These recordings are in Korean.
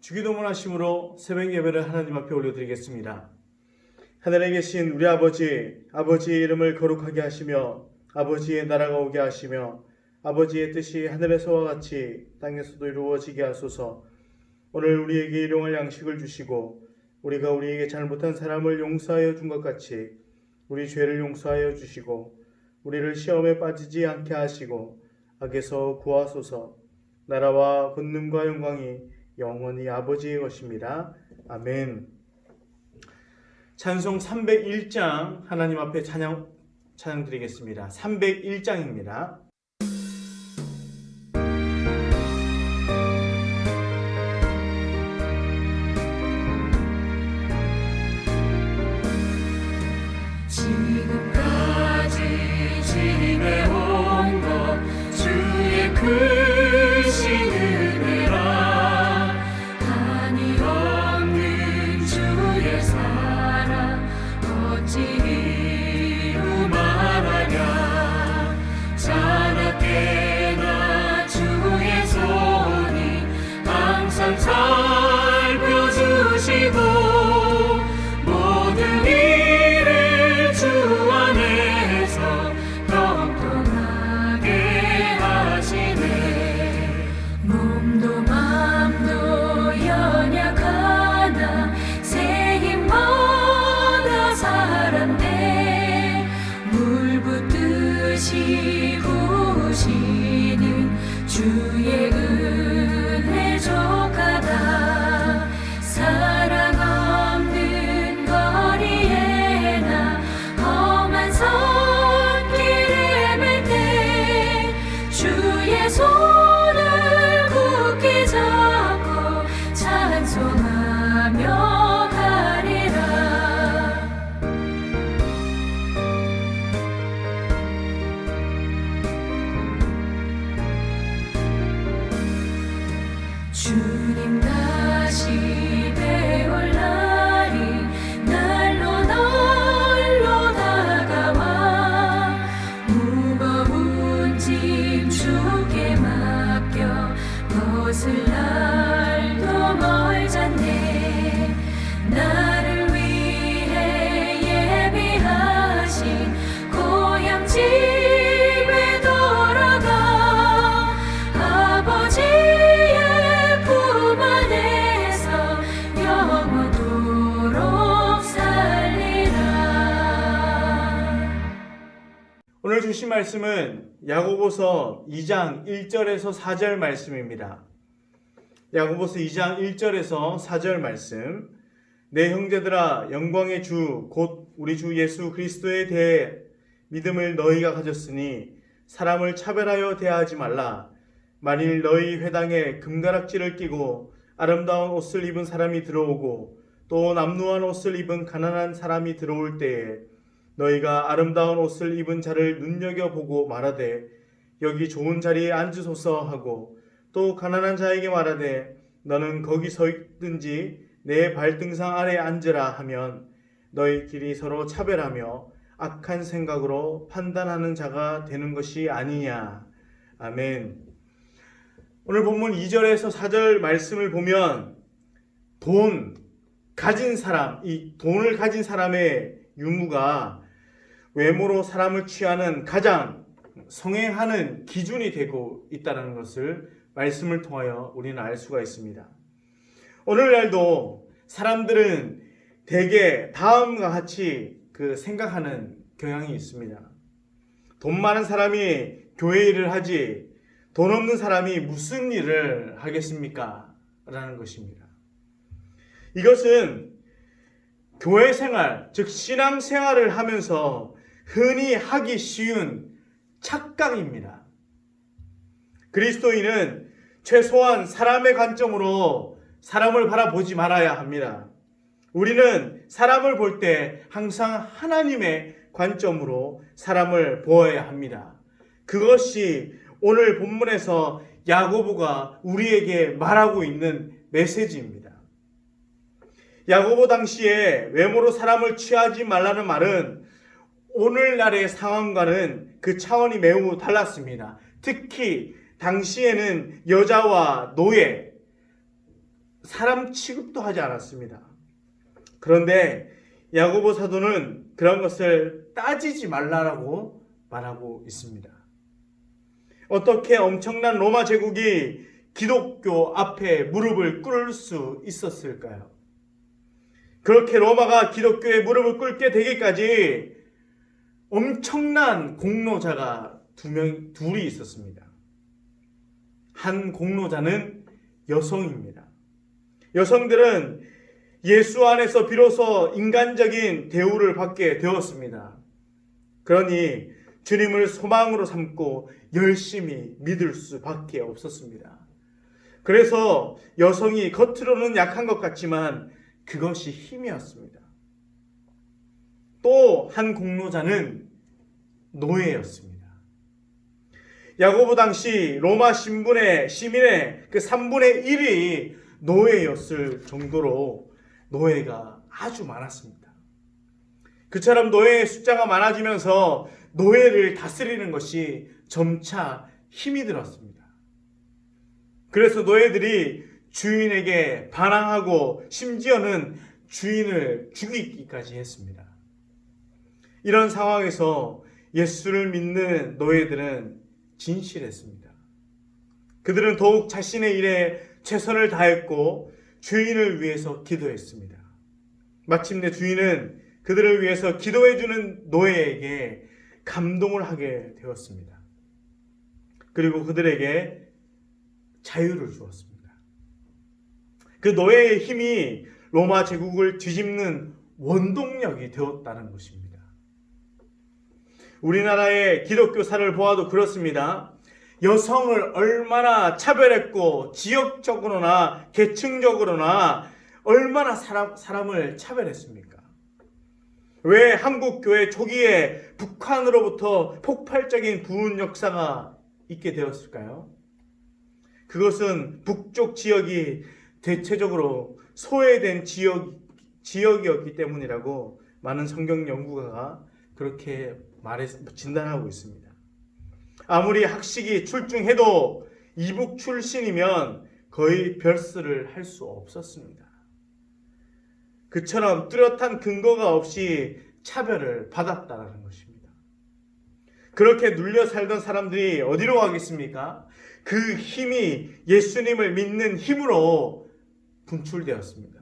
주기도문 하심으로 새벽 예배를 하나님 앞에 올려드리겠습니다. 하늘에 계신 우리 아버지의 이름을 거룩하게 하시며 아버지의 나라가 오게 하시며 아버지의 뜻이 하늘에서와 같이 땅에서도 이루어지게 하소서. 오늘 우리에게 일용할 양식을 주시고 우리가 우리에게 잘못한 사람을 용서하여 준 것 같이 우리 죄를 용서하여 주시고 우리를 시험에 빠지지 않게 하시고 악에서 구하소서. 나라와 권능과 영광이 영원히 아버지의 것입니다. 아멘. 찬송 301장 하나님 앞에 찬양 드리겠습니다. 301장입니다. 지금까지 지내온 것 주의 크신 은혜라. 한이 없는 주의 사랑 어찌 이루 말하냐. 자나깨나 주의 손이 항상 살펴주시고 모든 일을 주 안에서 평통하게 하시네. 몸도 맘도 연약하나 새 힘마다 살았네. 물 붓듯이 부으시는 주의 은혜 족하다. 사랑 없는 거리에 나 험한 손길에 맬 때 주의 손을 굳게 잡고 찬송하며 가리라. 주님 다시 배울 날이 날로 다가와. 무거운 짐 주께 맡겨 벗을 날도 멀잖네. 나를 위해 예비하신 고향 집에 돌아가 아버지의 품 안에서 영원토록 살리라. 오늘 주신 말씀은 야고보서 2장 1절에서 4절 말씀입니다. 야고보서 2장 1절에서 4절 말씀. 내 형제들아, 영광의 주 곧 우리 주 예수 그리스도에 대해 믿음을 너희가 가졌으니 사람을 차별하여 대하지 말라. 만일 너희 회당에 금가락지를 끼고 아름다운 옷을 입은 사람이 들어오고 또 남루한 옷을 입은 가난한 사람이 들어올 때에 너희가 아름다운 옷을 입은 자를 눈여겨보고 말하되 여기 좋은 자리에 앉으소서 하고 또 가난한 자에게 말하되 너는 거기 서 있든지 내 발등상 아래 앉으라 하면 너희끼리 서로 차별하며 악한 생각으로 판단하는 자가 되는 것이 아니냐. 아멘. 오늘 본문 2절에서 4절 말씀을 보면 이 돈을 가진 사람의 유무가 외모로 사람을 취하는 가장 성행하는 기준이 되고 있다는 것을 말씀을 통하여 우리는 알 수가 있습니다. 오늘날도 사람들은 대개 다음과 같이 생각하는 경향이 있습니다. 돈 많은 사람이 교회 일을 하지 돈 없는 사람이 무슨 일을 하겠습니까? 라는 것입니다. 이것은 교회 생활, 즉 신앙 생활을 하면서 흔히 하기 쉬운 착각입니다. 그리스도인은 최소한 사람의 관점으로 사람을 바라보지 말아야 합니다. 우리는 사람을 볼 때 항상 하나님의 관점으로 사람을 보아야 합니다. 그것이 오늘 본문에서 야고보가 우리에게 말하고 있는 메시지입니다. 야고보 당시에 외모로 사람을 취하지 말라는 말은 오늘날의 상황과는 그 차원이 매우 달랐습니다. 특히 당시에는 여자와 노예, 사람 취급도 하지 않았습니다. 그런데 야고보 사도는 그런 것을 따지지 말라라고 말하고 있습니다. 어떻게 엄청난 로마 제국이 기독교 앞에 무릎을 꿇을 수 있었을까요? 그렇게 로마가 기독교의 무릎을 꿇게 되기까지 엄청난 공로자가 둘이 있었습니다. 한 공로자는 여성입니다. 여성들은 예수 안에서 비로소 인간적인 대우를 받게 되었습니다. 그러니 주님을 소망으로 삼고 열심히 믿을 수밖에 없었습니다. 그래서 여성이 겉으로는 약한 것 같지만 그것이 힘이었습니다. 또 한 공로자는 노예였습니다. 야고보 당시 로마 시민의 그 3분의 1이 노예였을 정도로 노예가 아주 많았습니다. 그처럼 노예의 숫자가 많아지면서 노예를 다스리는 것이 점차 힘이 들었습니다. 그래서 노예들이 주인에게 반항하고 심지어는 주인을 죽이기까지 했습니다. 이런 상황에서 예수를 믿는 노예들은 진실했습니다. 그들은 더욱 자신의 일에 최선을 다했고 주인을 위해서 기도했습니다. 마침내 주인은 그들을 위해서 기도해주는 노예에게 감동을 하게 되었습니다. 그리고 그들에게 자유를 주었습니다. 그 노예의 힘이 로마 제국을 뒤집는 원동력이 되었다는 것입니다. 우리나라의 기독교사를 보아도 그렇습니다. 여성을 얼마나 차별했고 지역적으로나 계층적으로나 얼마나 사람을 차별했습니까? 왜 한국교회 초기에 북한으로부터 폭발적인 구원 역사가 있게 되었을까요? 그것은 북쪽 지역이 대체적으로 소외된 지역이었기 때문이라고 많은 성경 연구가가 그렇게 진단하고 있습니다. 아무리 학식이 출중해도 이북 출신이면 거의 별세를 할 수 없었습니다. 그처럼 뚜렷한 근거가 없이 차별을 받았다는 것입니다. 그렇게 눌려 살던 사람들이 어디로 가겠습니까? 그 힘이 예수님을 믿는 힘으로 분출되었습니다.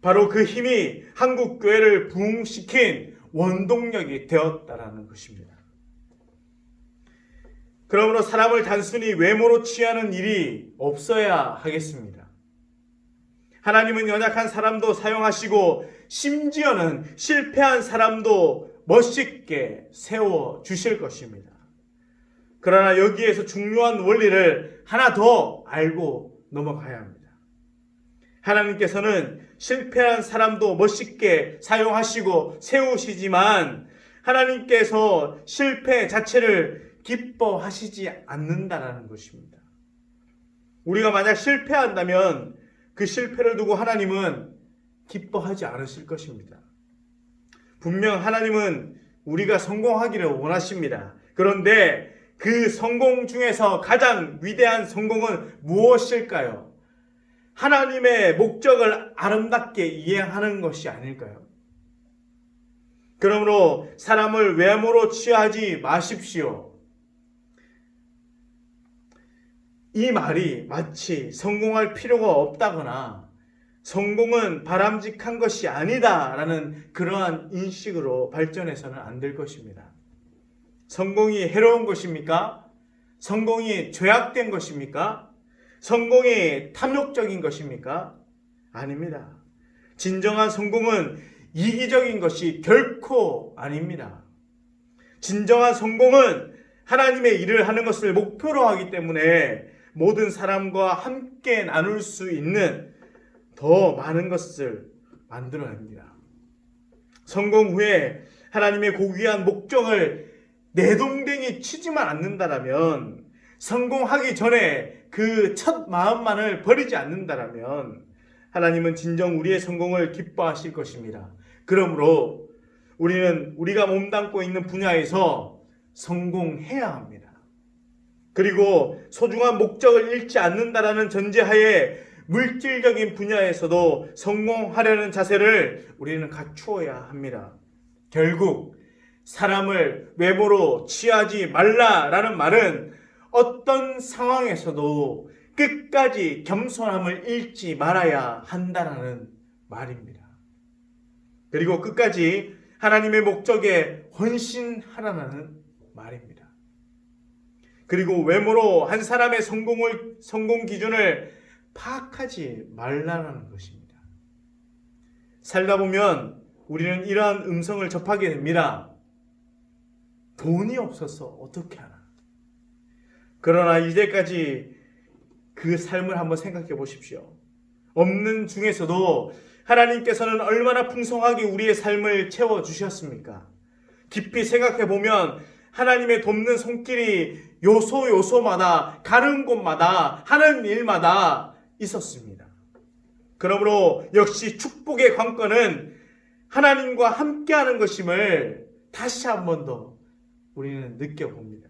바로 그 힘이 한국 교회를 부흥시킨 원동력이 되었다라는 것입니다. 그러므로 사람을 단순히 외모로 취하는 일이 없어야 하겠습니다. 하나님은 연약한 사람도 사용하시고 심지어는 실패한 사람도 멋있게 세워 주실 것입니다. 그러나 여기에서 중요한 원리를 하나 더 알고 넘어가야 합니다. 하나님께서는 실패한 사람도 멋있게 사용하시고 세우시지만 하나님께서 실패 자체를 기뻐하시지 않는다라는 것입니다. 우리가 만약 실패한다면 그 실패를 두고 하나님은 기뻐하지 않으실 것입니다. 분명 하나님은 우리가 성공하기를 원하십니다. 그런데 그 성공 중에서 가장 위대한 성공은 무엇일까요? 하나님의 목적을 아름답게 이해하는 것이 아닐까요? 그러므로 사람을 외모로 취하지 마십시오. 이 말이 마치 성공할 필요가 없다거나 성공은 바람직한 것이 아니다라는 그러한 인식으로 발전해서는 안 될 것입니다. 성공이 해로운 것입니까? 성공이 죄악된 것입니까? 성공이 탐욕적인 것입니까? 아닙니다. 진정한 성공은 이기적인 것이 결코 아닙니다. 진정한 성공은 하나님의 일을 하는 것을 목표로 하기 때문에 모든 사람과 함께 나눌 수 있는 더 많은 것을 만들어냅니다. 성공 후에 하나님의 고귀한 목적을 내동댕이 치지만 않는다라면, 성공하기 전에 그 첫 마음만을 버리지 않는다라면 하나님은 진정 우리의 성공을 기뻐하실 것입니다. 그러므로 우리는 우리가 몸담고 있는 분야에서 성공해야 합니다. 그리고 소중한 목적을 잃지 않는다라는 전제하에 물질적인 분야에서도 성공하려는 자세를 우리는 갖추어야 합니다. 결국 사람을 외모로 취하지 말라라는 말은 어떤 상황에서도 끝까지 겸손함을 잃지 말아야 한다라는 말입니다. 그리고 끝까지 하나님의 목적에 헌신하라는 말입니다. 그리고 외모로 한 사람의 성공 기준을 파악하지 말라는 것입니다. 살다 보면 우리는 이러한 음성을 접하게 됩니다. 돈이 없어서 어떻게 하나. 그러나 이제까지 그 삶을 한번 생각해 보십시오. 없는 중에서도 하나님께서는 얼마나 풍성하게 우리의 삶을 채워주셨습니까? 깊이 생각해 보면 하나님의 돕는 손길이 요소마다 가는 곳마다 하는 일마다 있었습니다. 그러므로 역시 축복의 관건은 하나님과 함께하는 것임을 다시 한 번 더 우리는 느껴봅니다.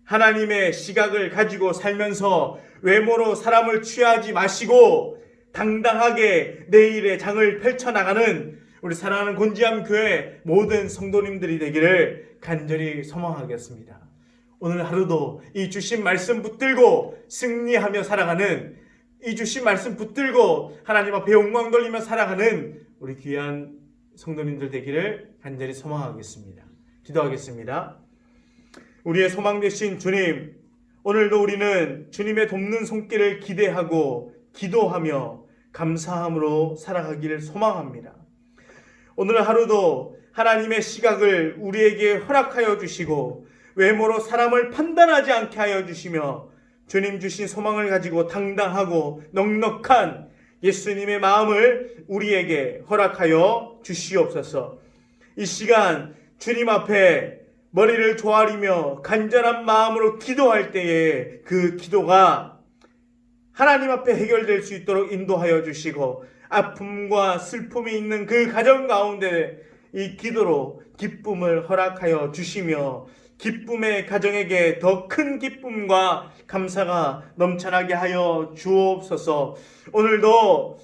하나님의 시각을 가지고 살면서 외모로 사람을 취하지 마시고 당당하게 내일의 장을 펼쳐나가는 우리 사랑하는 곤지암 교회 모든 성도님들이 되기를 간절히 소망하겠습니다. 오늘 하루도 이 주신 말씀 붙들고 승리하며 살아가는, 이 주신 말씀 붙들고 하나님 앞에 영광 돌리며 살아가는 우리 귀한 성도님들 되기를 간절히 소망하겠습니다. 기도하겠습니다. 우리의 소망 되신 주님, 오늘도 우리는 주님의 돕는 손길을 기대하고 기도하며 감사함으로 살아가기를 소망합니다. 오늘 하루도 하나님의 시각을 우리에게 허락하여 주시고 외모로 사람을 판단하지 않게 하여 주시며 주님 주신 소망을 가지고 당당하고 넉넉한 예수님의 마음을 우리에게 허락하여 주시옵소서. 이 시간 주님 앞에 머리를 조아리며 간절한 마음으로 기도할 때에 그 기도가 하나님 앞에 해결될 수 있도록 인도하여 주시고 아픔과 슬픔이 있는 그 가정 가운데 이 기도로 기쁨을 허락하여 주시며 기쁨의 가정에게 더 큰 기쁨과 감사가 넘쳐나게 하여 주옵소서. 오늘도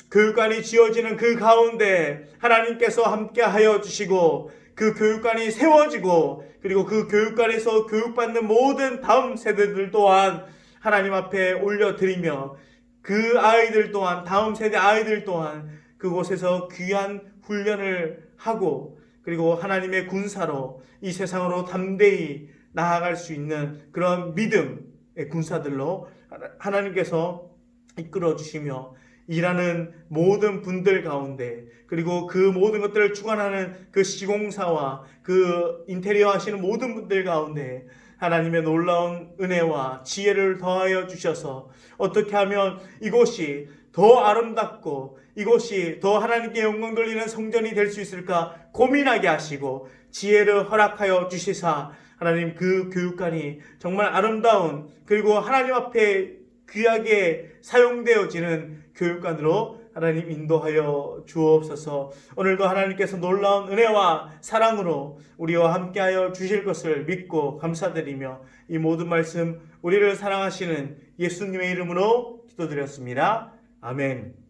교육관이 지어지는 그 가운데 하나님께서 함께 하여 주시고 그 교육관이 세워지고 그리고 그 교육관에서 교육받는 모든 다음 세대들 또한 하나님 앞에 올려드리며 그 아이들 또한 다음 세대 아이들 또한 그곳에서 귀한 훈련을 하고 그리고 하나님의 군사로 이 세상으로 담대히 나아갈 수 있는 그런 믿음의 군사들로 하나님께서 이끌어 주시며 일하는 모든 분들 가운데 그리고 그 모든 것들을 주관하는 그 시공사와 그 인테리어 하시는 모든 분들 가운데 하나님의 놀라운 은혜와 지혜를 더하여 주셔서 어떻게 하면 이곳이 더 아름답고 이곳이 더 하나님께 영광 돌리는 성전이 될 수 있을까 고민하게 하시고 지혜를 허락하여 주시사 하나님 그 교육관이 정말 아름다운 그리고 하나님 앞에 귀하게 사용되어지는 교육관으로 하나님 인도하여 주옵소서. 오늘도 하나님께서 놀라운 은혜와 사랑으로 우리와 함께하여 주실 것을 믿고 감사드리며 이 모든 말씀 우리를 사랑하시는 예수님의 이름으로 기도드렸습니다. 아멘.